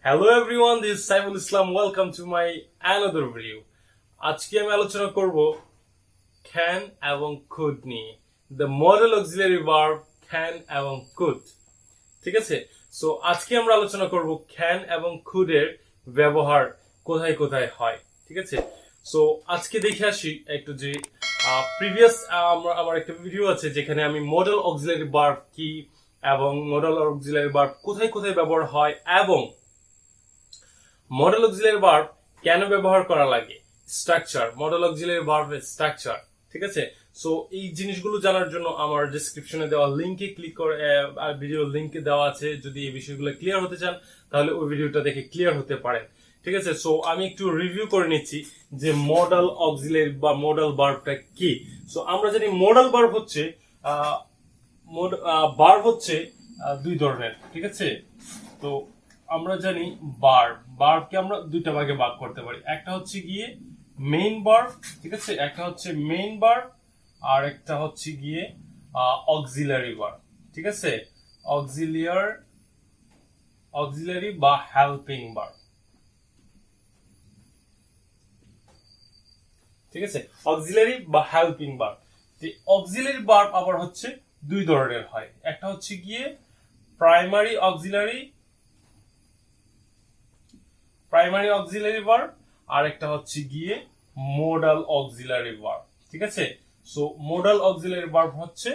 Hello everyone, this is Saiful Islam. Welcome to my another video. আজকে আমি আলোচনা করব can এবং could নিয়ে। The modal auxiliary verb can এবং could। ঠিক আছে? সো আজকে আমরা আলোচনা করব can এবং could এর ব্যবহার কোথায় কোথায় হয়। ঠিক আছে? সো আজকে দেখে আসি একটু যে প্রিভিয়াস আমার একটা ভিডিও আছে যেখানে আমি modal auxiliary verb কি এবং modal auxiliary verb কোথায় কোথায় ব্যবহার হয় এবং মডেল অক্সিলারি ভার্ব কেন ব্যবহার করা লাগে, স্ট্রাকচার, মডেল অক্সিলারি ভার্বের স্ট্রাকচার। ঠিক আছে? সো এই জিনিসগুলো জানার জন্য আমার ডেসক্রিপশনে দেওয়া লিংকে ক্লিক করে ভিডিওর লিংকে দেওয়া আছে। যদি এই বিষয়গুলো ক্লিয়ার হতে চান তাহলে ওই ভিডিওটা দেখে ক্লিয়ার হতে পারেন। ঠিক আছে? সো আমি একটু রিভিউ করে নিচ্ছি যে মডেল অক্সিলারি বা মডেল ভার্বটা কি। সো আমরা জানি মডেল ভার্ব হচ্ছে দুই ধরনের। ঠিক আছে? তো আমরা জানি ভার্বকে আমরা দুইটা ভাগে ভাগ করতে পারি। একটা হচ্ছে গিয়ে মেইন ভার্ব, ঠিক আছে, একটা হচ্ছে মেইন ভার্ব আর একটা হচ্ছে গিয়ে অক্সিলারি ভার্ব। ঠিক আছে? অক্সিলারি বা হেল্পিং ভার্ব। ঠিক আছে? অক্সিলারি বা হেল্পিং ভার্ব। অক্সিলারি ভার্ব আবার হচ্ছে দুই ধরনের হয়। একটা হচ্ছে গিয়ে প্রাইমারি অক্সিলারি ভার্ব আর একটা হচ্ছে গিয়ে মোডাল অক্সিলারি ভার্ব। ঠিক আছে? সো মোডাল অক্সিলারি ভার্ব হচ্ছে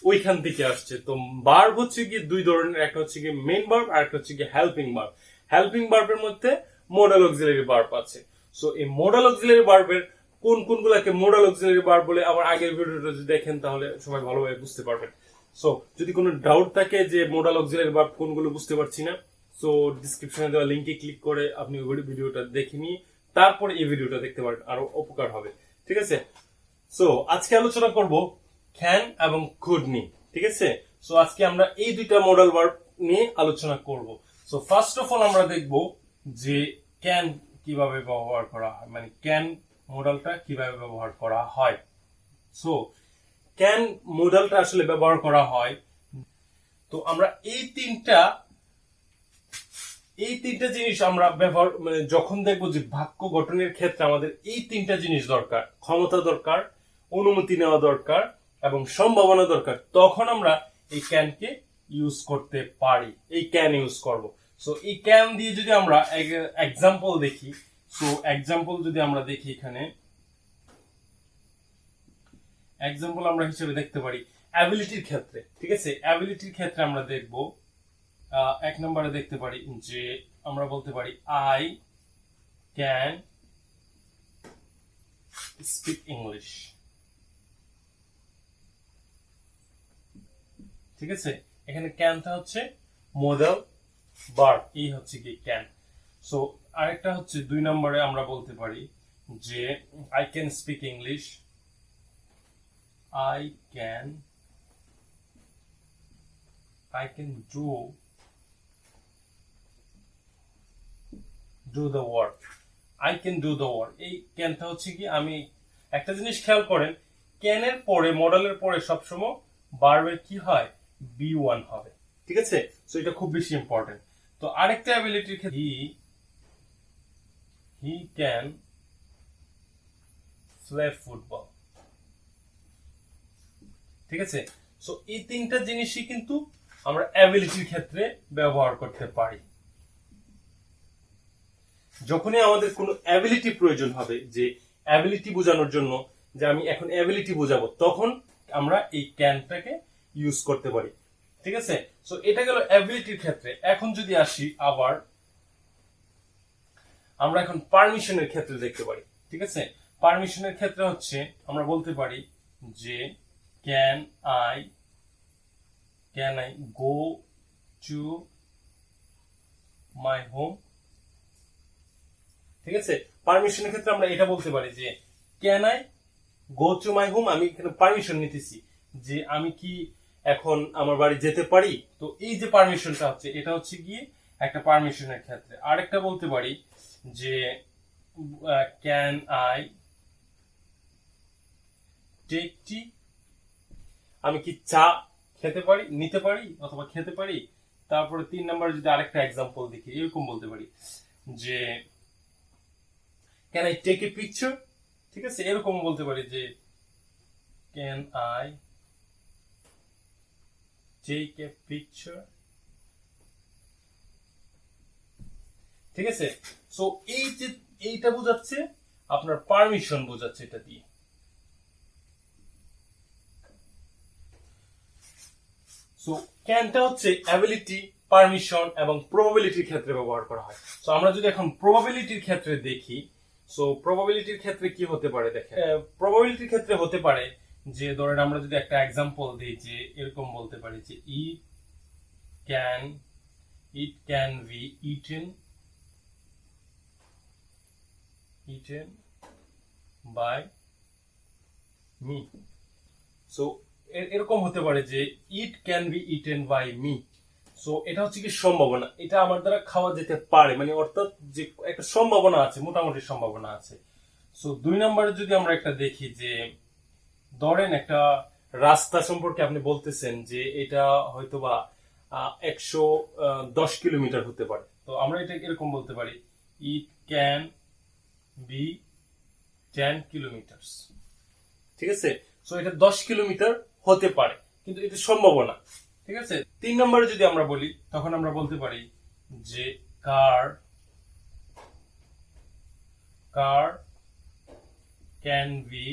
ওইখান থেকে আসছে। তো ভার্ব হচ্ছে গিয়ে দুই ধরনের, একটা হচ্ছে গিয়ে মেইন ভার্ব আর একটা হচ্ছে গিয়ে হেল্পিং ভার্ব। হেল্পিং ভার্বের মধ্যে মোডাল অক্সিলারি ভার্ব আছে। সো এই মোডাল অক্সিলারি ভার্বের কোনগুলোকে মোডাল অক্সিলারি ভার্ব বলে আমার আগের ভিডিওটা যদি দেখেন তাহলে সবাই ভালোভাবে বুঝতে পারবেন। সো যদি কোনো ডাউট থাকে যে মোডাল অক্সিলারি ভার্ব কোনগুলো বুঝতে পারছি না, সো ডিসক্রিপশনে দেওয়া লিংকে ক্লিক করে আপনি ওই ভিডিওটা দেখে নিয়ে তারপরে এই ভিডিওটা দেখতে পারেন, আরো উপকার হবে। ঠিক আছে? সো আজকে আলোচনা করব ক্যান এবং কুড নিয়ে। ঠিক আছে? সো আজকে আমরা এই দুইটা মডেল ভার্ব নিয়ে আলোচনা করব। সো ফার্স্ট অফ অল আমরা দেখব যে ক্যান কিভাবে ব্যবহার করা হয়, মানে ক্যান মডেলটা কিভাবে ব্যবহার করা হয়। সো ক্যান মডেলটা আসলে ব্যবহার করা হয়, তো আমরা এই তিনটা জিনিস আমরা ব্যবহার, মানে যখন দেখবো যে বাক্য গঠনের ক্ষেত্রে আমাদের এই তিনটা জিনিস দরকার, ক্ষমতা দরকার, অনুমতি নেওয়া দরকার এবং সম্ভাবনা দরকার, তখন আমরা এই ক্যানকে ইউজ করতে পারি, এই ক্যান ইউজ করব। সো এই ক্যান দিয়ে যদি আমরা এক্সাম্পল দেখি, সো এক্সাম্পল যদি আমরা দেখি, এখানে এক্সাম্পল আমরা হিসেবে দেখতে পারি অ্যাবিলিটির ক্ষেত্রে। ঠিক আছে? অ্যাবিলিটির ক্ষেত্রে আমরা দেখবো এক নম্বরে দেখতে পারি যে আমরা বলতে পারি আই ক্যান স্পিক ইংলিশ। ঠিক আছে? এখানে ক্যানটা হচ্ছে মডেল ভার্ব, এই হচ্ছে কি ক্যান। সো আরেকটা হচ্ছে দুই নম্বরে আমরা বলতে পারি যে I can speak English, I can do the work, I can do the work। এই ক্যানটা হচ্ছে কি, আমি একটা জিনিস খেয়াল করেন, ক্যানের পরে, মডেলের পরে সবসময় ভার্বের কি হয়, বি1 হবে। ঠিক আছে? সো এটা খুব বেশি ইম্পর্টেন্ট। তো আরেকটা অ্যাবিলিটির ক্ষেত্রে হি ক্যান প্লে ফুটবল। ঠিক আছে? সো এই তিনটা জিনিসই কিন্তু আমরা অ্যাবিলিটির ক্ষেত্রে ব্যবহার করতে পারি। যখনই আমাদের কোনো অ্যাবিলিটি প্রয়োজন হবে, যে অ্যাবিলিটি বোঝানোর জন্য যে আমি এখন অ্যাবিলিটি বোঝাবো, তখন আমরা এই ক্যানটাকে ইউজ করতে পারি। ঠিক আছে? সো এটা গেল অ্যাবিলিটির ক্ষেত্রে। এখন যদি আসি আবার আমরা এখন পারমিশনের ক্ষেত্রে দেখতে পারি। ঠিক আছে? পারমিশনের ক্ষেত্রে হচ্ছে আমরা বলতে পারি যে can I go to my home. ঠিক আছে? পারমিশনের ক্ষেত্রে আমরা এটা বলতে পারি যে can I go to my home, আমি এখানে পারমিশন নিতেছি যে আমি কি এখন আমার বাড়ি যেতে পারি। তো এই যে পারমিশনটা হচ্ছে, এটা হচ্ছে গিয়ে একটা পারমিশনের ক্ষেত্রে। আরেকটা বলতে পারি যে ক্যান আই টেক টি, আমি কি চা নিতে পারি অথবা খেতে পারি। তারপরে 3 নাম্বার যদি আরেকটা এক্সাম্পল দেখি, এরকম বলতে পারি যে can I take a picture, ঠিক আছে, এরকম বলতে পারি যে can I take a picture, ঠিক আছে। সো এইটা বোঝাচ্ছে আপনার পারমিশন বোঝাচ্ছে এটা দিয়ে। সো ক্যানটা হচ্ছে অ্যাবিলিটি, পারমিশন এবং প্রবাবিলিটির ক্ষেত্রে ব্যবহার করা হয়। সো আমরা যদি এখন প্রবাবিলিটির ক্ষেত্রে দেখি, সো প্রবাবিলিটির ক্ষেত্রে কি হতে পারে দেখেন, প্রবাবিলিটির ক্ষেত্রে হতে পারে যে ধরেন আমরা যদি একটা এক্সাম্পল দিই যে এরকম বলতে পারি যে it can be eaten by me. So এরকম হতে পারে যে it can be eaten by me. So এটা হচ্ছে কি সম্ভাবনা, এটা আমার দ্বারা খাওয়া যেতে পারে, মানে অর্থাৎ যে একটা সম্ভাবনা আছে, মোটামুটি সম্ভাবনা আছে। সো 2 নম্বরে যদি আমরা একটা দেখি যে ধরেন একটা রাস্তা সম্পর্কে আপনি বলতেছেন যে এটা হয়তোবা 110 কিলোমিটার হতে পারে, তো আমরা এটা এরকম বলতে পারি ইট ক্যান বি 10 কিলোমিটার, ঠিক আছে। সো এটা 10 কিলোমিটার হতে পারে, কিন্তু এটা সম্ভাবনা, ঠিক আছে। 3 নম্বরে যদি আমরা বলি তখন আমরা বলতে পারি যে car can be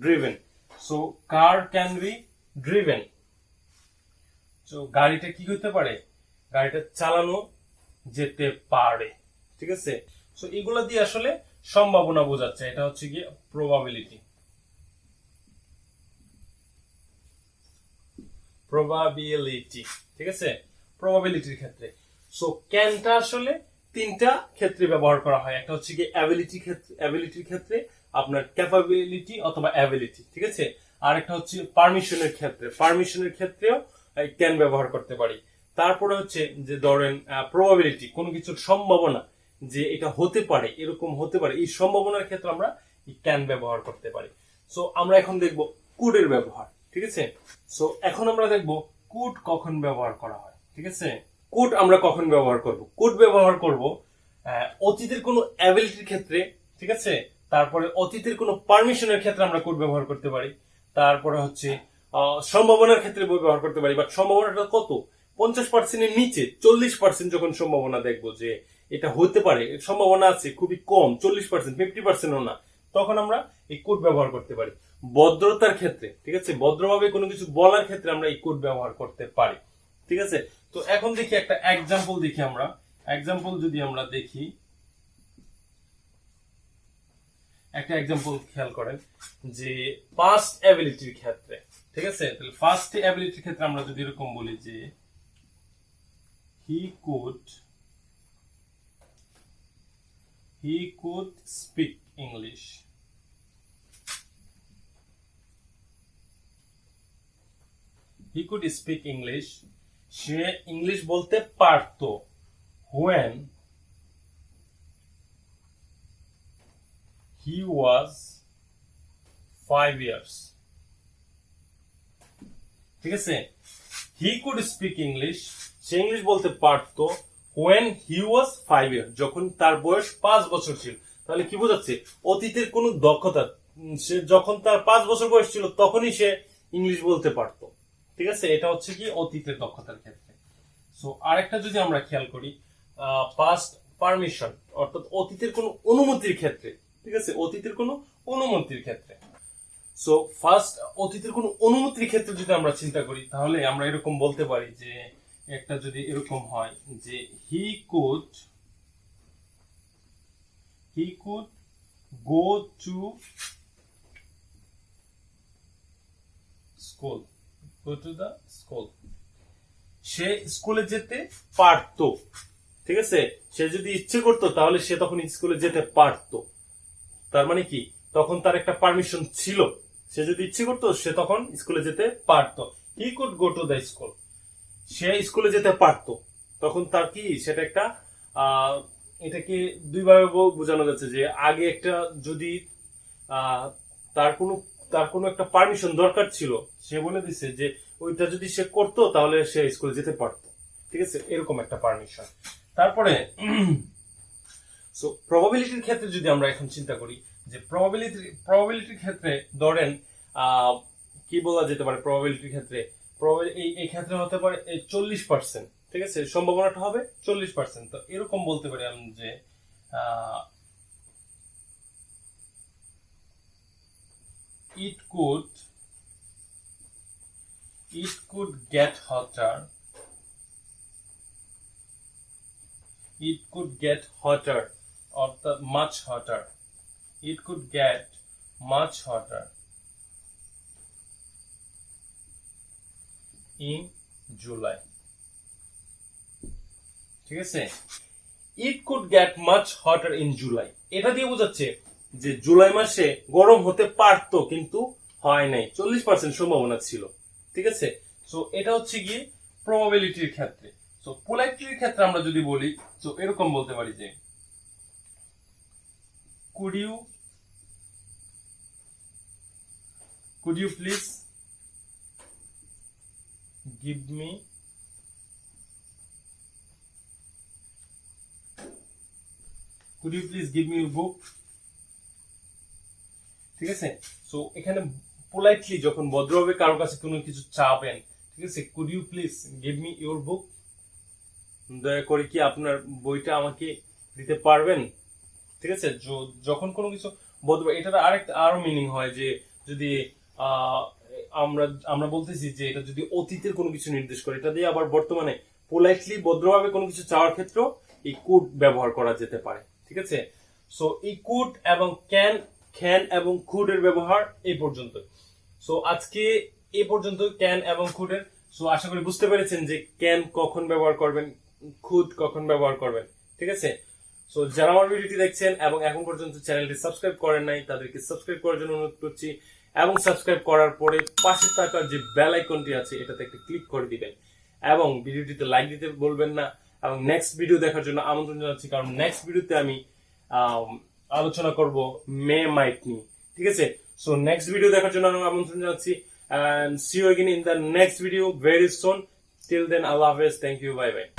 driven. So car can be driven, so গাড়িটা কি হতে পারে, গাড়িটা চালানো যেতে পারে, ঠিক আছে। সো এগুলা দিয়ে আসলে সম্ভাবনা বোঝাচ্ছে, এটা হচ্ছে কি প্রবাবিলিটি, ঠিক আছে, প্রবাবিলিটির ক্ষেত্রে। সো ক্যানটা আসলে 3টা ক্ষেত্রে ব্যবহার করা হয়, একটা হচ্ছে কি অ্যাবিলিটির ক্ষেত্রে, আপনার ক্যাপাবিলিটি অথবা অ্যাবিলিটি, ঠিক আছে। আর একটা হচ্ছে পারমিশনের ক্ষেত্রেও ক্যান ব্যবহার করতে পারি। তারপরে হচ্ছে যে ধরেন প্রবাবিলিটি, কোনো কিছুর সম্ভাবনা যে এটা হতে পারে, এরকম হতে পারে, এই সম্ভাবনার ক্ষেত্রে আমরা ক্যান ব্যবহার করতে পারি। সো আমরা এখন দেখব কুডের ব্যবহার, ঠিক আছে। সো এখন আমরা দেখব কুড কখন ব্যবহার করা হয়, ঠিক আছে। কুড আমরা কখন ব্যবহার করব, কুড ব্যবহার করব অতীতের কোনো অ্যাবিলিটির ক্ষেত্রে, ঠিক আছে। তারপরে অতীতের কোনো পারমিশনের ক্ষেত্রে আমরা কুড ব্যবহার করতে পারি। তারপরে হচ্ছে সম্ভাবনার ক্ষেত্রে ব্যবহার করতে পারি, বাট সম্ভাবনাটা কত, 50%-এর নিচে 40% যখন সম্ভাবনা দেখবো যে এটা হতে পারে, সম্ভাবনা আছে খুবই কম, 40%, 50%ও না, তখন আমরা এই কোড ব্যবহার করতে পারি। ভদ্রতার ক্ষেত্রে, ঠিক আছে, ভদ্রভাবে কোনো কিছু বলার ক্ষেত্রে আমরা এই কোড ব্যবহার করতে পারি, ঠিক আছে। তো এখন দেখি একটা এক্সাম্পল দেখি, আমরা এক্সাম্পল যদি আমরা দেখি, একটা এক্সাম্পল খেয়াল করেন যে পাস্ট অ্যাবিলিটির ক্ষেত্রে, ঠিক আছে। তাহলে ফার্স্ট অ্যাবিলিটির ক্ষেত্রে আমরা যদি এরকম বলি যে he could speak English, say English বলতে পারতো when he was 5 years, ঠিক আছে। he could speak English, say English বলতে পারতো when he was 5 years, যখন তার বয়স 5 বছর ছিল। তাহলে কি বোঝাচ্ছে, অতীতের কোনো দক্ষতা, সে যখন তার 5 বছর বয়স ছিল তখনই সে ইংলিশ বলতে পারতো, ঠিক আছে। এটা হচ্ছে কি অতীতের দক্ষতার ক্ষেত্রে। সো আরেকটা যদি আমরা খেয়াল করি পাস্ট পারমিশন, অর্থাৎ অতীতের কোনো অনুমতির ক্ষেত্রে, ঠিক আছে, অতীতের কোনো অনুমতির ক্ষেত্রে। সো ফার্স্ট অতীতের কোনো অনুমতির ক্ষেত্রে যদি আমরা চিন্তা করি তাহলে আমরা এরকম বলতে পারি যে একটা যদি এরকম হয় যে he could go to school, সে স্কুলে যেতে পারতো, ঠিক আছে। সে যদি ইচ্ছে করতো তাহলে সে তখন স্কুলে যেতে পারতো, তার মানে কি তখন তার একটা পারমিশন ছিল, সে যদি ইচ্ছে করতো সে তখন স্কুলে যেতে পারতো। he could go to the school, সে স্কুলে যেতে পারতো, তখন তার কি সেটা একটা এটাকে দুইভাবে বোঝানো যাচ্ছে যে আগে একটা যদি তার কোনো একটা পারমিশন দরকার ছিল, সে বলে দিচ্ছে যে ওইটা যদি সে করতো তাহলে সে স্কুলে যেতে পারতো, ঠিক আছে, এরকম একটা পারমিশন। তারপরে সো প্রবাবিলিটির ক্ষেত্রে যদি আমরা এখন চিন্তা করি যে প্রবাবিলিটির ক্ষেত্রে ধরেন কি বলা যেতে পারে, প্রবাবিলিটির ক্ষেত্রে এই ক্ষেত্রে হতে পারে 40%, ঠিক আছে, সম্ভাবনাটা হবে 40%। তো এরকম বলতে পারি আমি যে it could get hotter, অর্থাৎ much hotter, it could get much hotter in July, ঠিক আছে। it could get much hotter in July এটা দিয়ে বোঝাচ্ছে যে জুলাই মাসে গরম হতে পারতো কিন্তু হয় নাই, 40% সম্ভাবনা ছিল, ঠিক আছে। সো এটা হচ্ছে গিয়ে প্রবাবিলিটির ক্ষেত্রে। সো পোলাইট্রির ক্ষেত্রে আমরা যদি বলি, তো এরকম বলতে পারি যে could you please give me your book, ঠিক আছে। সো এখানে পোলাইটলি যখন ভদ্রভাবে কারো কাছে কোনো কিছু চাবেন, ঠিক আছে, could you please give me your book, দয়া করে কি আপনার বইটা আমাকে দিতে পারবেন, ঠিক আছে। যখন কোনো কিছু ভদ্র, এটার আরো মিনিং হয় যে যদি আমরা বলতেছি যে এটা যদি অতীতের কোনো কিছু নির্দেশ করে, এটা দিয়ে আবার বর্তমানে পোলাইটলি ভদ্রভাবে কোনো কিছু চাওয়ার ক্ষেত্রেও এই কুড ব্যবহার করা যেতে পারে, ঠিক আছে। সো এই কুড এবং ক্যান এবং কুড এর ব্যবহার এই পর্যন্ত। সো আজকে এই পর্যন্ত ক্যান এবং কুড এর। সো আশা করি বুঝতে পেরেছেন যে ক্যান কখন ব্যবহার করবেন, কুড কখন ব্যবহার করবেন, ঠিক আছে। সো যারা আমার ভিডিওটি দেখছেন এবং এখন পর্যন্ত চ্যানেলটি সাবস্ক্রাইব করেন নাই, তাদেরকে সাবস্ক্রাইব করার জন্য অনুরোধ করছি, এবং সাবস্ক্রাইব করার পরে পাশে থাকা যে বেল আইকনটি আছে এটাতে একটা ক্লিক করে দিবেন, এবং ভিডিওটিতে লাইক দিতে বলবেন না। এবং নেক্সট ভিডিও দেখার জন্য আমন্ত্রণ জানাচ্ছি, কারণ নেক্সট ভিডিওতে আমি আলোচনা করব মে মাইট নিয়ে, ঠিক আছে। সো নেক্সট ভিডিও দেখার জন্য আমন্ত্রণ জানাচ্ছি, and see you again in the next video very soon. Till then, Allah Hafiz. Thank you. Bye bye.